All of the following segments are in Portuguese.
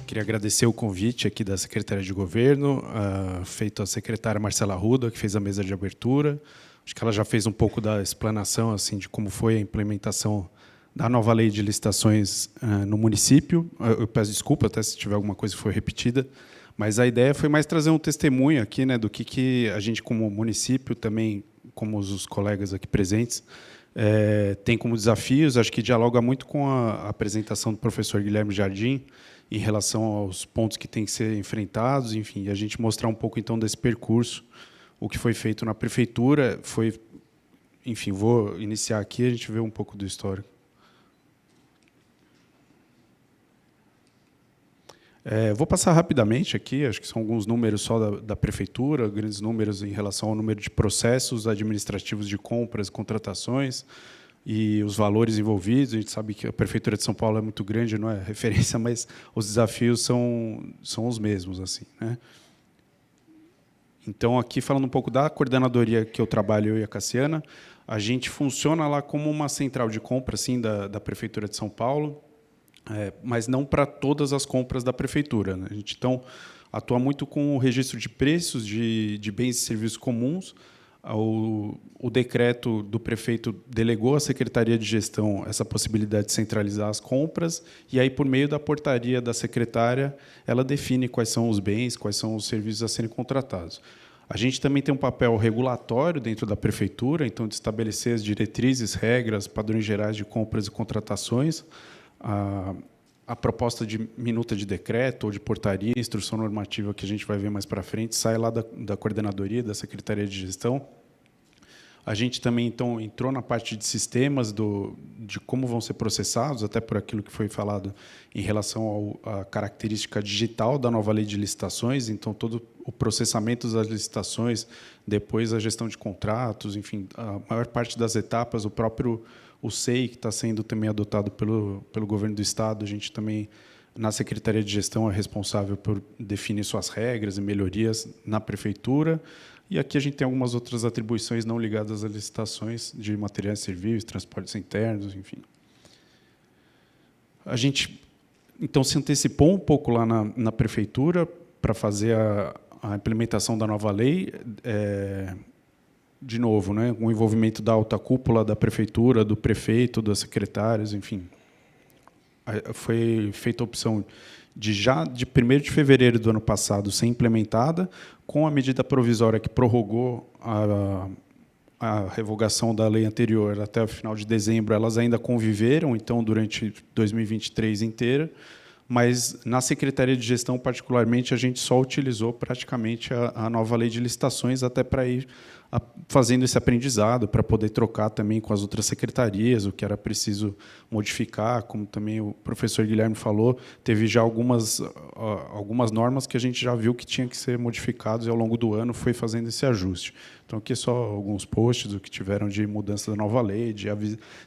Queria agradecer o convite aqui da Secretaria de Governo, feito a secretária Marcela Arruda, que fez a mesa de abertura. Acho que ela já fez um pouco da explanação assim, de como foi a implementação da nova lei de licitações no município. Eu peço desculpa até se tiver alguma coisa que foi repetida, mas a ideia foi mais trazer um testemunho aqui, né, do que a gente, como município, também, como os colegas aqui presentes, tem como desafios. Acho que dialoga muito com a apresentação do professor Guilherme Jardim, em relação aos pontos que têm que ser enfrentados, enfim, e a gente mostrar um pouco, então, desse percurso, o que foi feito na prefeitura. Enfim, vou iniciar aqui, a gente vê um pouco do histórico. Vou passar rapidamente aqui, acho que são alguns números só da prefeitura, grandes números em relação ao número de processos administrativos de compras, contratações, e os valores envolvidos. A gente sabe que a Prefeitura de São Paulo é muito grande, não é referência, mas os desafios são os mesmos, assim, né? Então, aqui, falando um pouco da coordenadoria que eu trabalho, eu e a Cassiana, a gente funciona lá como uma central de compra, assim, da Prefeitura de São Paulo, mas não para todas as compras da Prefeitura, né? A gente, então, atua muito com o registro de preços de bens e serviços comuns. O decreto do prefeito delegou à Secretaria de Gestão essa possibilidade de centralizar as compras, e aí, por meio da portaria da secretária, ela define quais são os bens, quais são os serviços a serem contratados. A gente também tem um papel regulatório dentro da prefeitura, então, de estabelecer as diretrizes, regras, padrões gerais de compras e contratações. A proposta de minuta de decreto ou de portaria, instrução normativa, que a gente vai ver mais para frente, sai lá da coordenadoria, da Secretaria de Gestão. A gente também, então, entrou na parte de sistemas, de como vão ser processados, até por aquilo que foi falado em relação à característica digital da nova lei de licitações. Então, todo o processamento das licitações, depois a gestão de contratos, enfim, a maior parte das etapas, o SEI, que está sendo também adotado pelo governo do Estado. A gente também, na Secretaria de Gestão, é responsável por definir suas regras e melhorias na prefeitura. E aqui a gente tem algumas outras atribuições não ligadas a licitações de materiais e serviços, transportes internos, enfim. A gente, então, se antecipou um pouco lá na prefeitura para fazer a implementação da nova lei. De novo, né, com o envolvimento da alta cúpula da prefeitura, do prefeito, dos secretários, enfim. Foi feita a opção de 1º de fevereiro do ano passado ser implementada, com a medida provisória que prorrogou a revogação da lei anterior até o final de dezembro. Elas ainda conviveram, então, durante 2023 inteira, mas, na Secretaria de Gestão, particularmente, a gente só utilizou praticamente a nova lei de licitações, até para ir fazendo esse aprendizado, para poder trocar também com as outras secretarias, o que era preciso modificar. Como também o professor Guilherme falou, teve já algumas normas que a gente já viu que tinha que ser modificados, e, ao longo do ano, foi fazendo esse ajuste. Então, aqui só alguns posts do que tiveram de mudança da nova lei.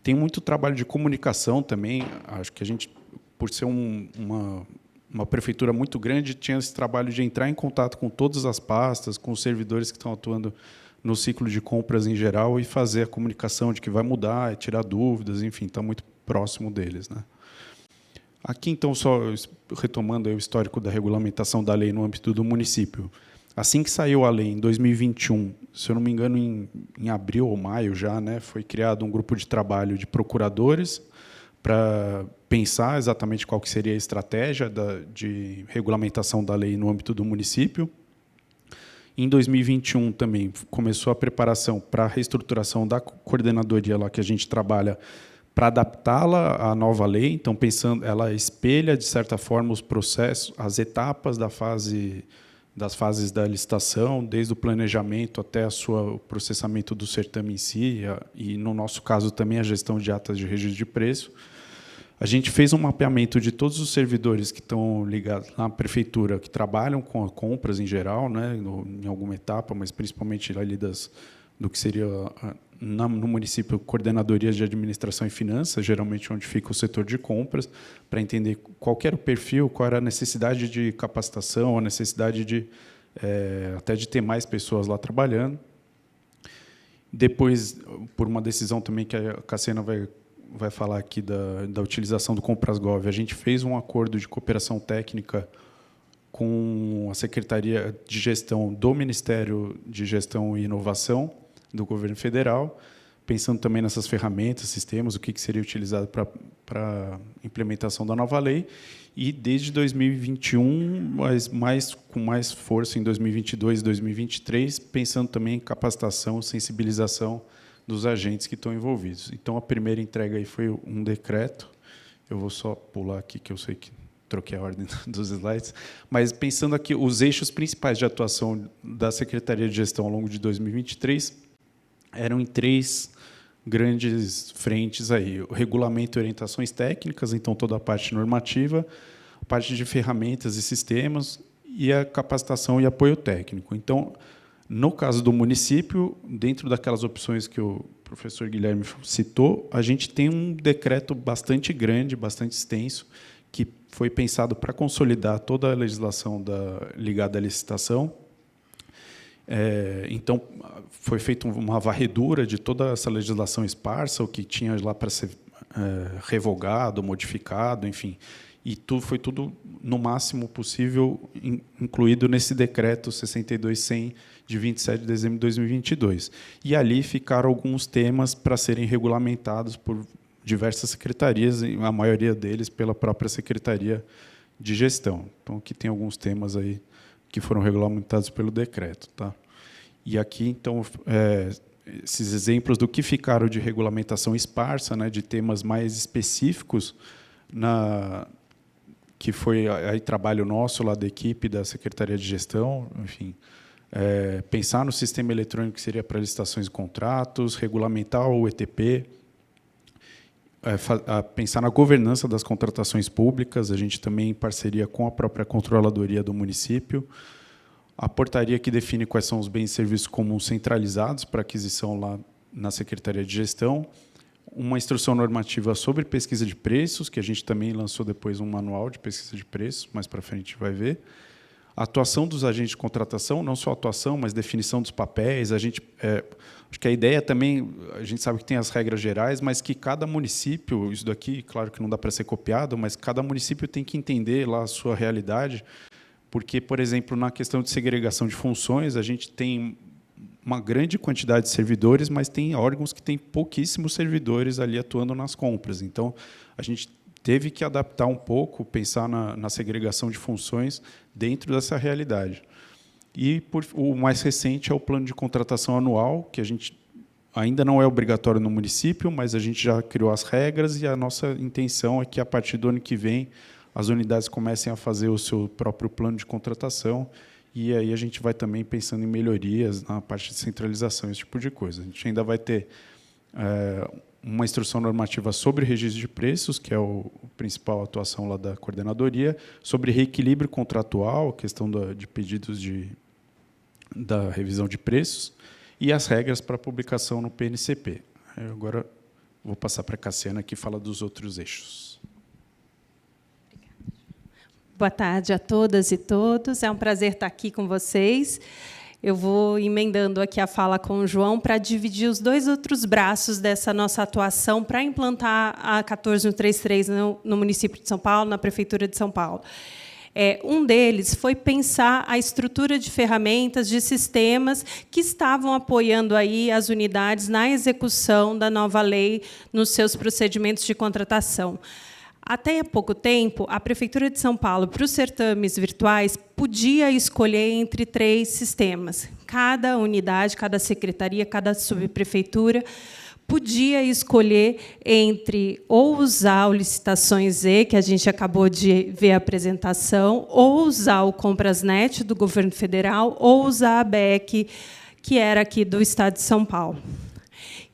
Tem muito trabalho de comunicação também. Acho que a gente, por ser uma prefeitura muito grande, tinha esse trabalho de entrar em contato com todas as pastas, com os servidores que estão atuando no ciclo de compras em geral, e fazer a comunicação de que vai mudar, tirar dúvidas, enfim, está muito próximo deles, né? Aqui, então, só retomando o histórico da regulamentação da lei no âmbito do município. Assim que saiu a lei, em 2021, se eu não me engano, em abril ou maio já, né, foi criado um grupo de trabalho de procuradores para pensar exatamente qual que seria a estratégia de regulamentação da lei no âmbito do município. Em 2021, também, começou a preparação para a reestruturação da coordenadoria lá que a gente trabalha, para adaptá-la à nova lei. Então, pensando, ela espelha, de certa forma, os processos, as etapas das fases da licitação, desde o planejamento até o processamento do certame em si, e, no nosso caso, também a gestão de atas de registro de preço. A gente fez um mapeamento de todos os servidores que estão ligados na prefeitura, que trabalham com compras em geral, né, em alguma etapa, mas principalmente ali do que seria, no município, coordenadorias de administração e finanças, geralmente onde fica o setor de compras, para entender qual era o perfil, qual era a necessidade de capacitação, a necessidade até de ter mais pessoas lá trabalhando. Depois, por uma decisão também que a Cassiana vai vai falar aqui da utilização do Comprasgov. A gente fez um acordo de cooperação técnica com a Secretaria de Gestão do Ministério de Gestão e Inovação do Governo Federal, pensando também nessas ferramentas, sistemas, o que seria utilizado para a implementação da nova lei. E, desde 2021, mas com mais força em 2022 e 2023, pensando também em capacitação, sensibilização dos agentes que estão envolvidos. Então, a primeira entrega aí foi um decreto. Eu vou só pular aqui, que eu sei que troquei a ordem dos slides, mas pensando aqui os eixos principais de atuação da Secretaria de Gestão ao longo de 2023 eram em 3 grandes frentes aí: o regulamento e orientações técnicas, então toda a parte normativa, a parte de ferramentas e sistemas e a capacitação e apoio técnico. Então, no caso do município, dentro daquelas opções que o professor Guilherme citou, a gente tem um decreto bastante grande, bastante extenso, que foi pensado para consolidar toda a legislação ligada à licitação. Então, foi feita uma varredura de toda essa legislação esparsa, o que tinha lá para ser revogado, modificado, enfim. E foi tudo, no máximo possível, incluído nesse decreto 62.100, de 27 de dezembro de 2022. E ali ficaram alguns temas para serem regulamentados por diversas secretarias, a maioria deles pela própria Secretaria de Gestão. Então, aqui tem alguns temas aí que foram regulamentados pelo decreto. Tá? E aqui, então, esses exemplos do que ficaram de regulamentação esparsa, né, de temas mais específicos, que foi aí trabalho nosso lá da equipe da Secretaria de Gestão, enfim, pensar no sistema eletrônico que seria para licitações e contratos, regulamentar o ETP, pensar na governança das contratações públicas, a gente também em parceria com a própria controladoria do município, a portaria que define quais são os bens e serviços comuns centralizados para aquisição lá na Secretaria de Gestão, uma instrução normativa sobre pesquisa de preços, que a gente também lançou depois um manual de pesquisa de preços, mais para frente a gente vai ver, a atuação dos agentes de contratação, não só a atuação, mas definição dos papéis. Acho que a ideia também, a gente sabe que tem as regras gerais, mas que cada município, isso daqui, claro que não dá para ser copiado, mas cada município tem que entender lá a sua realidade, porque, por exemplo, na questão de segregação de funções, a gente tem uma grande quantidade de servidores, mas tem órgãos que têm pouquíssimos servidores ali atuando nas compras. Então, a gente teve que adaptar um pouco, pensar na segregação de funções dentro dessa realidade. E o mais recente é o plano de contratação anual, que a gente ainda não é obrigatório no município, mas a gente já criou as regras e a nossa intenção é que, a partir do ano que vem, as unidades comecem a fazer o seu próprio plano de contratação, e aí a gente vai também pensando em melhorias na parte de centralização, esse tipo de coisa. A gente ainda vai ter uma instrução normativa sobre registro de preços, que é a principal atuação lá da coordenadoria, sobre reequilíbrio contratual, questão de pedidos da revisão de preços, e as regras para publicação no PNCP. Agora, vou passar para a Cassiana, que fala dos outros eixos. Boa tarde a todas e todos. É um prazer estar aqui com vocês. Eu vou emendando aqui a fala com o João para dividir os 2 outros braços dessa nossa atuação para implantar a 14133 no município de São Paulo, na Prefeitura de São Paulo. Um deles foi pensar a estrutura de ferramentas, de sistemas que estavam apoiando aí as unidades na execução da nova lei nos seus procedimentos de contratação. Até há pouco tempo, a Prefeitura de São Paulo, para os certames virtuais, podia escolher entre 3 sistemas. Cada unidade, cada secretaria, cada subprefeitura podia escolher entre ou usar o Licitações Z, que a gente acabou de ver a apresentação, ou usar o Comprasnet, do Governo Federal, ou usar a BEC, que era aqui do Estado de São Paulo.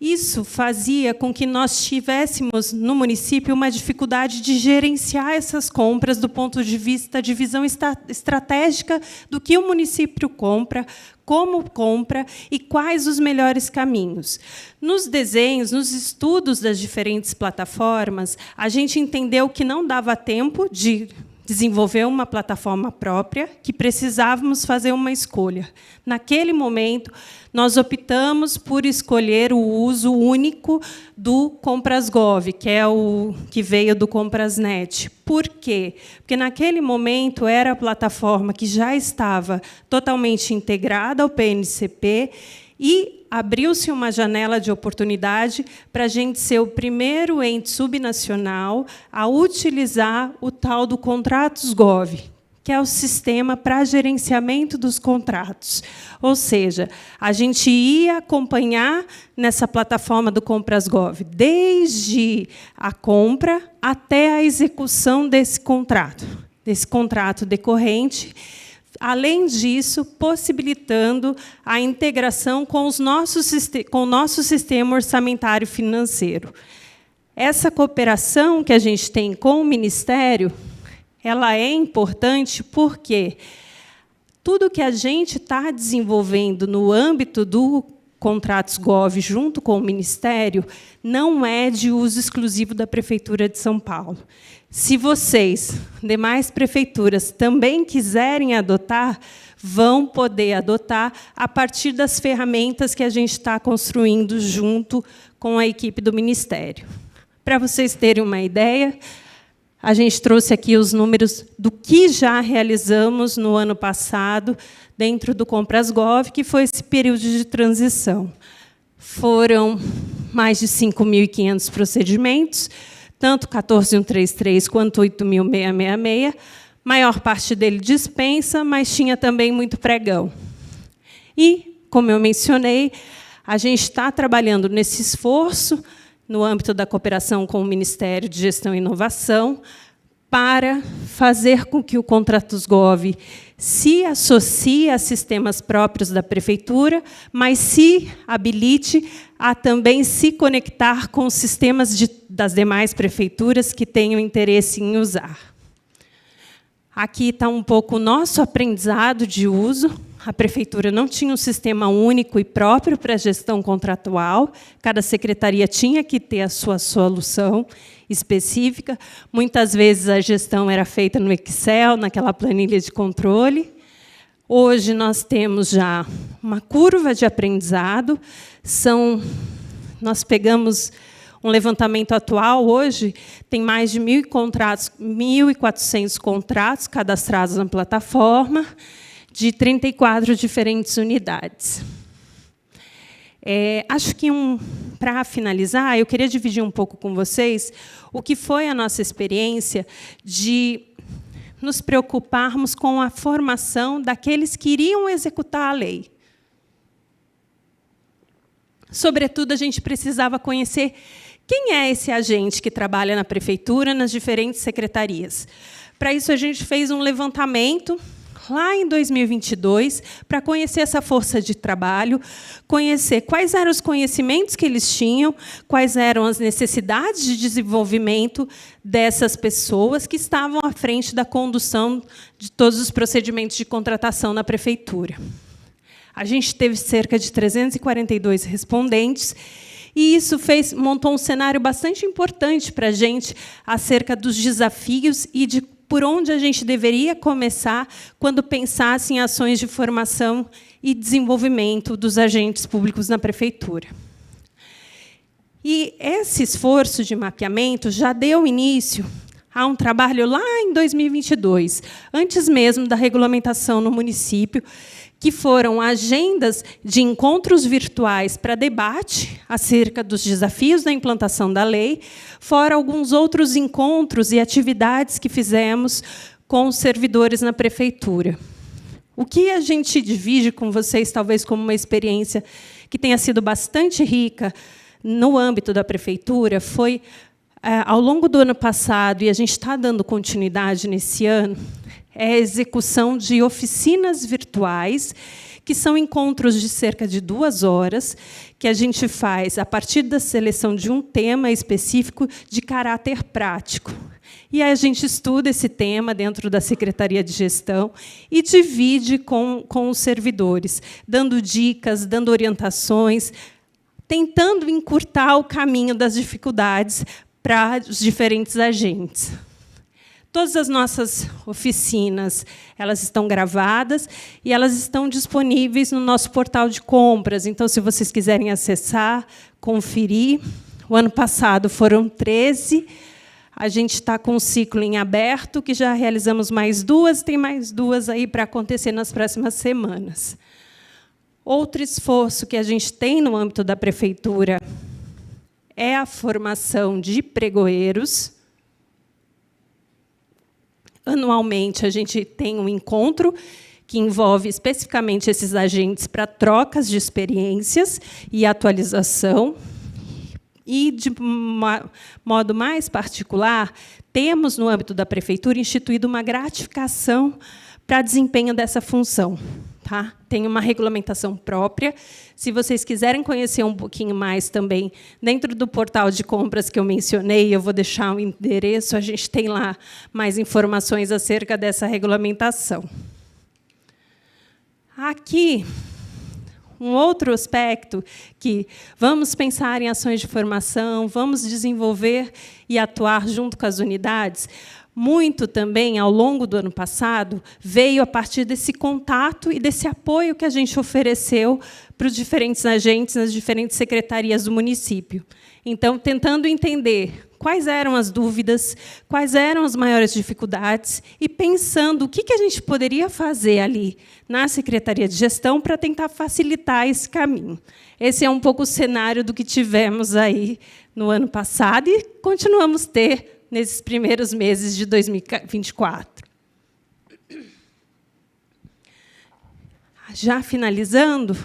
Isso fazia com que nós tivéssemos, no município, uma dificuldade de gerenciar essas compras do ponto de vista de visão estratégica do que o município compra, como compra e quais os melhores caminhos. Nos desenhos, nos estudos das diferentes plataformas, a gente entendeu que não dava tempo de desenvolver uma plataforma própria, que precisávamos fazer uma escolha. Naquele momento, nós optamos por escolher o uso único do Compras.gov, que é o que veio do Comprasnet. Por quê? Porque, naquele momento, era a plataforma que já estava totalmente integrada ao PNCP e abriu-se uma janela de oportunidade para a gente ser o primeiro ente subnacional a utilizar o tal do Contratos.gov, que é o sistema para gerenciamento dos contratos. Ou seja, a gente ia acompanhar nessa plataforma do Compras.gov, desde a compra até a execução desse contrato decorrente. Além disso, possibilitando a integração com o nosso sistema orçamentário financeiro. Essa cooperação que a gente tem com o Ministério, ela é importante porque tudo que a gente está desenvolvendo no âmbito do Contratos.gov, junto com o Ministério, não é de uso exclusivo da Prefeitura de São Paulo. Se vocês, demais prefeituras, também quiserem adotar, vão poder adotar a partir das ferramentas que a gente está construindo junto com a equipe do Ministério. Para vocês terem uma ideia, a gente trouxe aqui os números do que já realizamos no ano passado, dentro do Compras.gov, que foi esse período de transição. Foram mais de 5.500 procedimentos, tanto 14.133 quanto 8.666, maior parte dele dispensa, mas tinha também muito pregão. E, como eu mencionei, a gente está trabalhando nesse esforço, no âmbito da cooperação com o Ministério de Gestão e Inovação, para fazer com que o Contratos.gov se associe a sistemas próprios da Prefeitura, mas se habilite a também se conectar com os sistemas das demais prefeituras que tenham interesse em usar. Aqui está um pouco o nosso aprendizado de uso. A Prefeitura não tinha um sistema único e próprio para a gestão contratual. Cada secretaria tinha que ter a sua solução específica. Muitas vezes a gestão era feita no Excel, naquela planilha de controle. Hoje nós temos já uma curva de aprendizado. Nós pegamos um levantamento atual, hoje, tem mais de 1.400 contratos cadastrados na plataforma, de 34 diferentes unidades. Acho que, para finalizar, eu queria dividir um pouco com vocês o que foi a nossa experiência de nos preocuparmos com a formação daqueles que iriam executar a lei. Sobretudo, a gente precisava conhecer quem é esse agente que trabalha na Prefeitura, nas diferentes secretarias. Para isso, a gente fez um levantamento lá em 2022, para conhecer essa força de trabalho, conhecer quais eram os conhecimentos que eles tinham, quais eram as necessidades de desenvolvimento dessas pessoas que estavam à frente da condução de todos os procedimentos de contratação na Prefeitura. A gente teve cerca de 342 respondentes, e isso montou um cenário bastante importante para a gente acerca dos desafios e de por onde a gente deveria começar quando pensasse em ações de formação e desenvolvimento dos agentes públicos na Prefeitura. E esse esforço de mapeamento já deu início a um trabalho lá em 2022, antes mesmo da regulamentação no município, que foram agendas de encontros virtuais para debate acerca dos desafios da implantação da lei, fora alguns outros encontros e atividades que fizemos com os servidores na Prefeitura. O que a gente divide com vocês, talvez como uma experiência que tenha sido bastante rica no âmbito da Prefeitura, foi, ao longo do ano passado, e a gente está dando continuidade nesse ano, é a execução de oficinas virtuais, que são encontros de cerca de 2 horas, que a gente faz a partir da seleção de um tema específico de caráter prático. E aí a gente estuda esse tema dentro da Secretaria de Gestão e divide com os servidores, dando dicas, dando orientações, tentando encurtar o caminho das dificuldades para os diferentes agentes. Todas as nossas oficinas, elas estão gravadas e elas estão disponíveis no nosso portal de compras. Então, se vocês quiserem acessar, conferir. O ano passado foram 13. A gente está com um ciclo em aberto, que já realizamos mais 2, tem mais 2 aí para acontecer nas próximas semanas. Outro esforço que a gente tem no âmbito da prefeitura é a formação de pregoeiros. Anualmente, a gente tem um encontro que envolve especificamente esses agentes para trocas de experiências e atualização. E, de modo mais particular, temos, no âmbito da prefeitura, instituído uma gratificação para desempenho dessa função. Tá? Tem uma regulamentação própria. Se vocês quiserem conhecer um pouquinho mais também, dentro do portal de compras que eu mencionei, eu vou deixar o endereço, a gente tem lá mais informações acerca dessa regulamentação. Aqui, um outro aspecto que vamos pensar em ações de formação, vamos desenvolver e atuar junto com as unidades. Muito também, ao longo do ano passado, veio a partir desse contato e desse apoio que a gente ofereceu para os diferentes agentes nas diferentes secretarias do município. Então, tentando entender quais eram as dúvidas, quais eram as maiores dificuldades, e pensando o que a gente poderia fazer ali na Secretaria de Gestão para tentar facilitar esse caminho. Esse é um pouco o cenário do que tivemos aí no ano passado e continuamos a ter nesses primeiros meses de 2024. Já finalizando,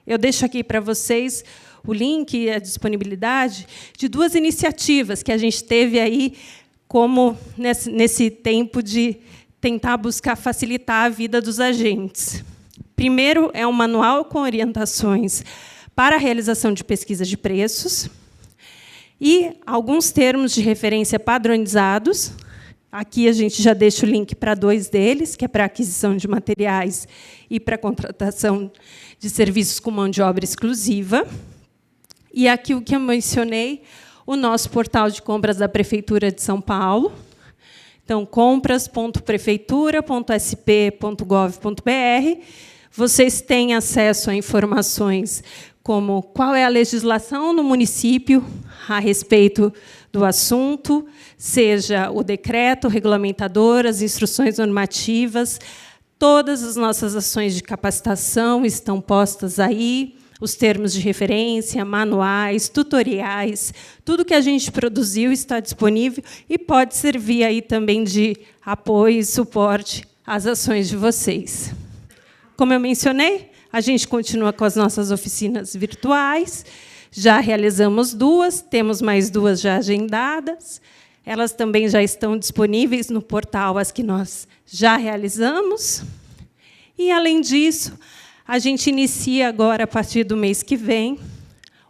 eu deixo aqui para vocês o link e a disponibilidade de 2 iniciativas que a gente teve aí como nesse tempo de tentar buscar facilitar a vida dos agentes. Primeiro, é um manual com orientações para a realização de pesquisa de preços e alguns termos de referência padronizados. Aqui a gente já deixa o link para 2 deles, que é para aquisição de materiais e para contratação de serviços com mão de obra exclusiva. E aqui o que eu mencionei, o nosso portal de compras da Prefeitura de São Paulo. Então, compras.prefeitura.sp.gov.br. Vocês têm acesso a informações como qual é a legislação no município a respeito do assunto, seja o decreto regulamentador, as instruções normativas. Todas as nossas ações de capacitação estão postas aí, os termos de referência, manuais, tutoriais, tudo que a gente produziu está disponível e pode servir aí também de apoio e suporte às ações de vocês. Como eu mencionei, a gente continua com as nossas oficinas virtuais, já realizamos 2, temos mais 2 já agendadas, elas também já estão disponíveis no portal, as que nós já realizamos. E, além disso, a gente inicia agora, a partir do mês que vem,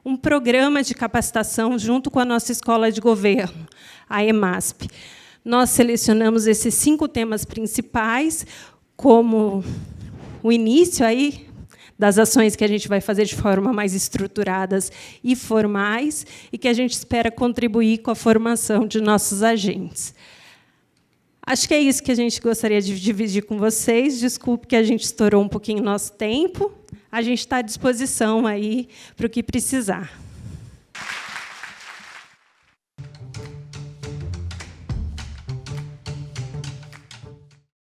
um programa de capacitação junto com a nossa escola de governo, a EMASP. Nós selecionamos esses 5 temas principais como o início aí das ações que a gente vai fazer de forma mais estruturadas e formais e que a gente espera contribuir com a formação de nossos agentes. Acho que é isso que a gente gostaria de dividir com vocês. Desculpe que a gente estourou um pouquinho o nosso tempo. A gente está à disposição aí para o que precisar.